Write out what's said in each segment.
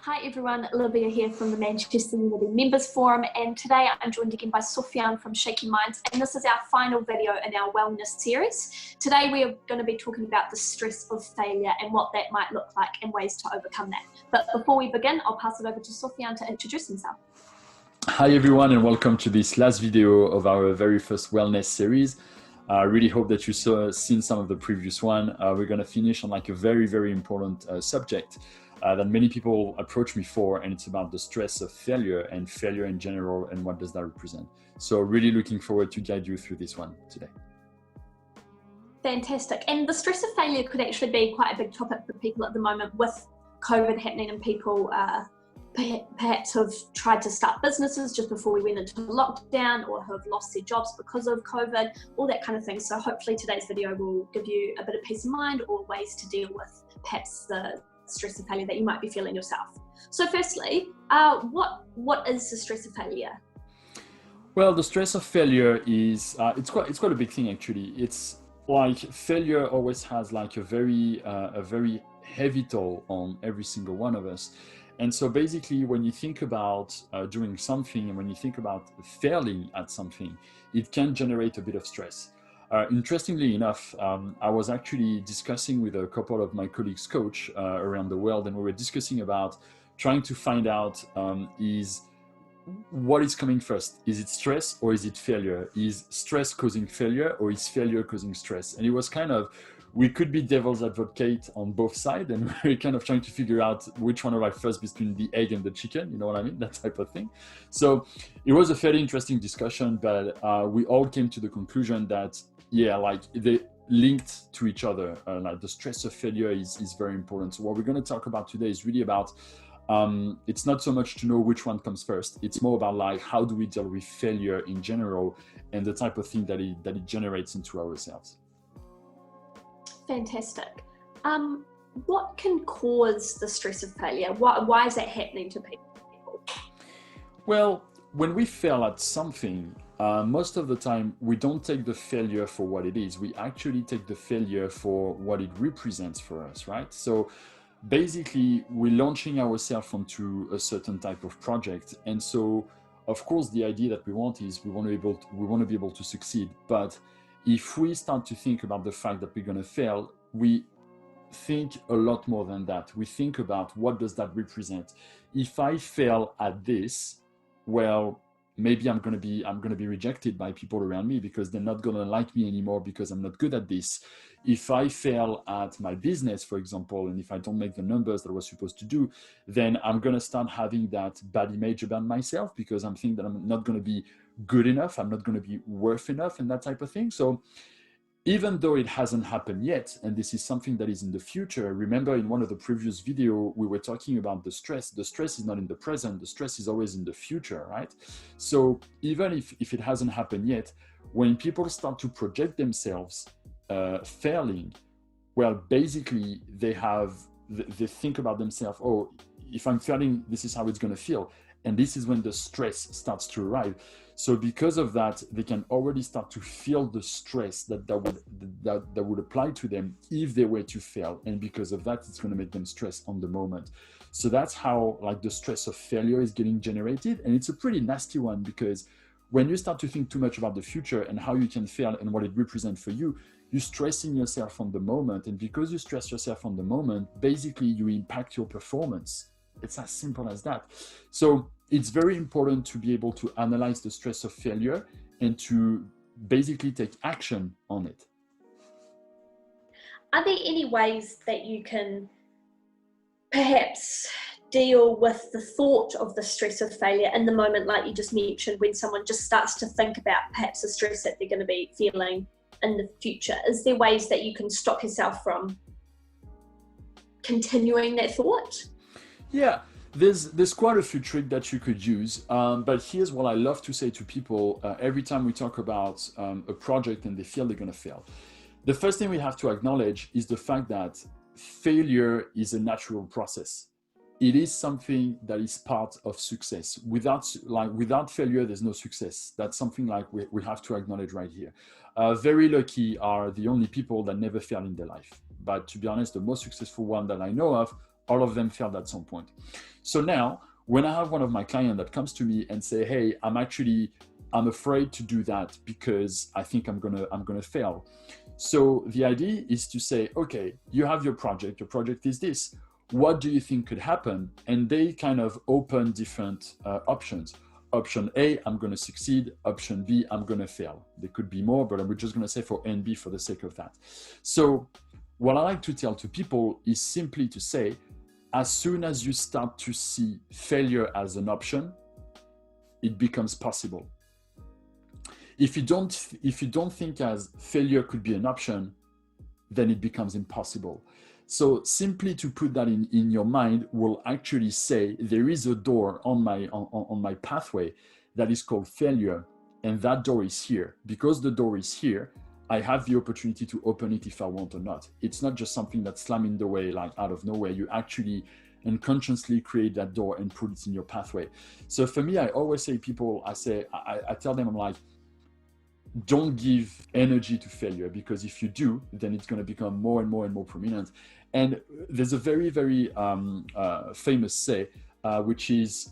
Hi everyone, Olivia here from the Manchester Unity Members Forum, and today I'm joined again by Sofian from Shaky Minds, and this is our final video in our wellness series. Today we are going to be talking about the stress of failure and what that might look like and ways to overcome that. But before we begin, I'll pass it over to Sofian to introduce himself. Hi everyone, and welcome to this last video of our very first wellness series. I really hope that you've seen some of the previous one. We're going to finish on like a very important subject that many people approach me for, and it's about the stress of failure and failure in general and what does that represent. So really looking forward to guide you through this one today. Fantastic. And the stress of failure could actually be quite a big topic for people at the moment with COVID happening, and people perhaps have tried to start businesses just before we went into lockdown, or have lost their jobs because of COVID, all that kind of thing. So hopefully today's video will give you a bit of peace of mind or ways to deal with perhaps the stress of failure that you might be feeling yourself. So firstly, what is the stress of failure? Well, the stress of failure is it's quite a big thing actually. It's like failure always has like a very heavy toll on every single one of us. And so basically when you think about doing something, and when you think about failing at something, it can generate a bit of stress. Interestingly enough, I was actually discussing with a couple of my colleagues' coach around the world, and we were discussing about trying to find out is what is coming first? Is it stress or is it failure? Is stress causing failure or is failure causing stress? And it was kind of, we could be devil's advocate on both sides, and we're kind of trying to figure out which one arrived first between the egg and the chicken, you know what I mean? That type of thing. So it was a fairly interesting discussion, but we all came to the conclusion that, yeah, like they linked to each other. Like the stress of failure is very important. So what we're going to talk about today is really about, it's not so much to know which one comes first. It's more about like, how do we deal with failure in general and the type of thing that it generates into ourselves. Fantastic. What can cause the stress of failure? Why is that happening to people? Well, when we fail at something, most of the time we don't take the failure for what it is. We actually take the failure for what it represents for us, right? So basically we're launching ourselves onto a certain type of project, and so of course the idea that we want is we want to be able to succeed. But if we start to think about the fact that we're going to fail, we think a lot more than that. We think about what does that represent. If I fail at this, well, maybe I'm going to be rejected by people around me because they're not going to like me anymore because I'm not good at this. If I fail at my business, for example, and if I don't make the numbers that I was supposed to do, then I'm going to start having that bad image about myself because I'm thinking that I'm not going to be good enough, I'm not going to be worth enough, and that type of thing. So even though it hasn't happened yet, and this is something that is in the future, remember in one of the previous video, we were talking about the stress. The stress is not in the present, the stress is always in the future, right? So even if it hasn't happened yet, when people start to project themselves failing, well, basically they think about themselves, oh, if I'm failing, this is how it's going to feel. And this is when the stress starts to arrive. So because of that, they can already start to feel the stress that would apply to them if they were to fail. And because of that, it's going to make them stress on the moment. So that's how like the stress of failure is getting generated. And it's a pretty nasty one, because when you start to think too much about the future and how you can fail and what it represents for you, you're stressing yourself on the moment. And because you stress yourself on the moment, basically you impact your performance. It's as simple as that. So it's very important to be able to analyze the stress of failure and to basically take action on it. Are there any ways that you can perhaps deal with the thought of the stress of failure in the moment, like you just mentioned, when someone just starts to think about perhaps the stress that they're going to be feeling in the future? Is there ways that you can stop yourself from continuing that thought? Yeah, there's quite a few tricks that you could use, but here's what I love to say to people every time we talk about a project and they feel they're going to fail. The first thing we have to acknowledge is the fact that failure is a natural process. It is something that is part of success. Without failure, there's no success. That's something like we have to acknowledge right here. Very lucky are the only people that never fail in their life. But to be honest, the most successful one that I know of All of them failed at some point. So now, when I have one of my clients that comes to me and say, hey, I'm afraid to do that because I think I'm gonna fail. So the idea is to say, okay, you have your project is this. What do you think could happen? And they kind of open different options. Option A, I'm going to succeed. Option B, I'm going to fail. There could be more, but we're just going to say for A and B for the sake of that. So what I like to tell to people is simply to say, as soon as you start to see failure as an option, it becomes possible. If you don't think as failure could be an option, then it becomes impossible. So simply to put that in your mind will actually say there is a door on my pathway that is called failure, and that door is here. Because the door is here, I have the opportunity to open it if I want or not. It's not just something that's slamming the way like out of nowhere. You actually unconsciously create that door and put it in your pathway. So for me, I always say people, I tell them, I'm like, don't give energy to failure, because if you do, then it's going to become more and more and more prominent. And there's a very, very famous say, which is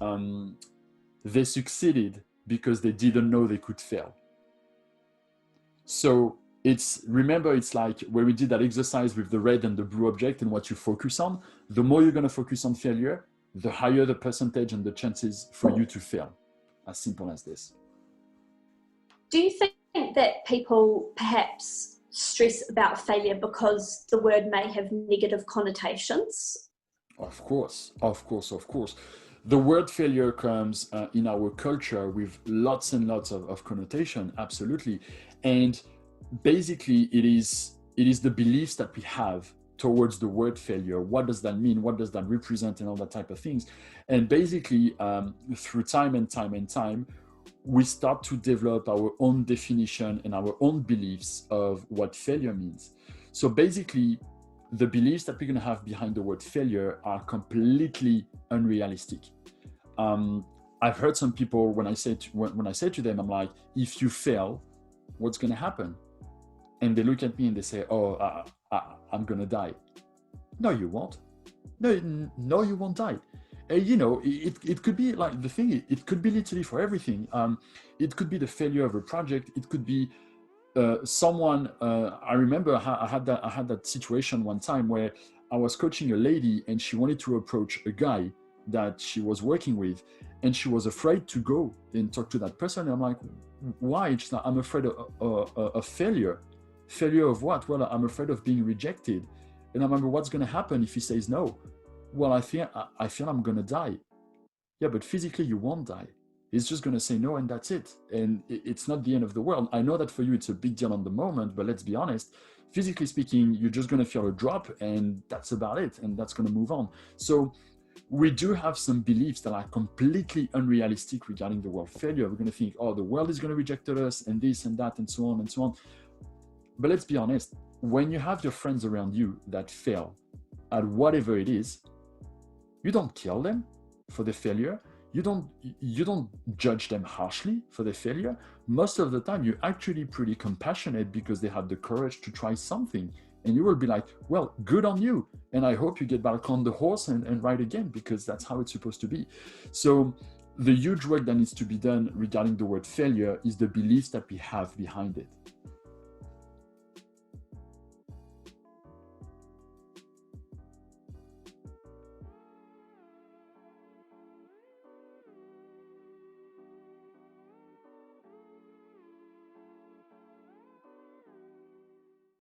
they succeeded because they didn't know they could fail. So remember, it's like where we did that exercise with the red and the blue object and what you focus on. The more you're going to focus on failure, the higher the percentage and the chances for you to fail. As simple as this. Do you think that people perhaps stress about failure because the word may have negative connotations? Of course. The word failure comes in our culture with lots and lots of connotation, absolutely. And basically it is the beliefs that we have towards the word failure. What does that mean? What does that represent? And all that type of things. And basically through time and time, we start to develop our own definition and our own beliefs of what failure means. So basically, the beliefs that we're going to have behind the word failure are completely unrealistic. I've heard some people, when I say to them, I'm like, if you fail, what's going to happen? And they look at me and they say, oh, I'm going to die. No, you won't. No, you won't die. It could be like the thing, it could be literally for everything. It could be the failure of a project. It could be someone, I remember I had that situation one time where I was coaching a lady and she wanted to approach a guy that she was working with, and she was afraid to go and talk to that person. And I'm like, why? She's like, I'm afraid of failure. Failure of what? Well, I'm afraid of being rejected. And I remember, what's going to happen if he says no? Well, I feel I'm going to die. Yeah, but physically you won't die. He's just going to say no, and that's it. And it's not the end of the world. I know that for you, it's a big deal on the moment, but let's be honest, physically speaking, you're just going to feel a drop, and that's about it. And that's going to move on. So we do have some beliefs that are completely unrealistic regarding the word failure. We're going to think, oh, the world is going to reject us, and this and that, and so on and so on. But let's be honest, when you have your friends around you that fail at whatever it is, you don't kill them for the failure. You don't judge them harshly for the failure. Most of the time, you're actually pretty compassionate because they had the courage to try something. And you will be like, well, good on you. And I hope you get back on the horse and ride again, because that's how it's supposed to be. So the huge work that needs to be done regarding the word failure is the beliefs that we have behind it.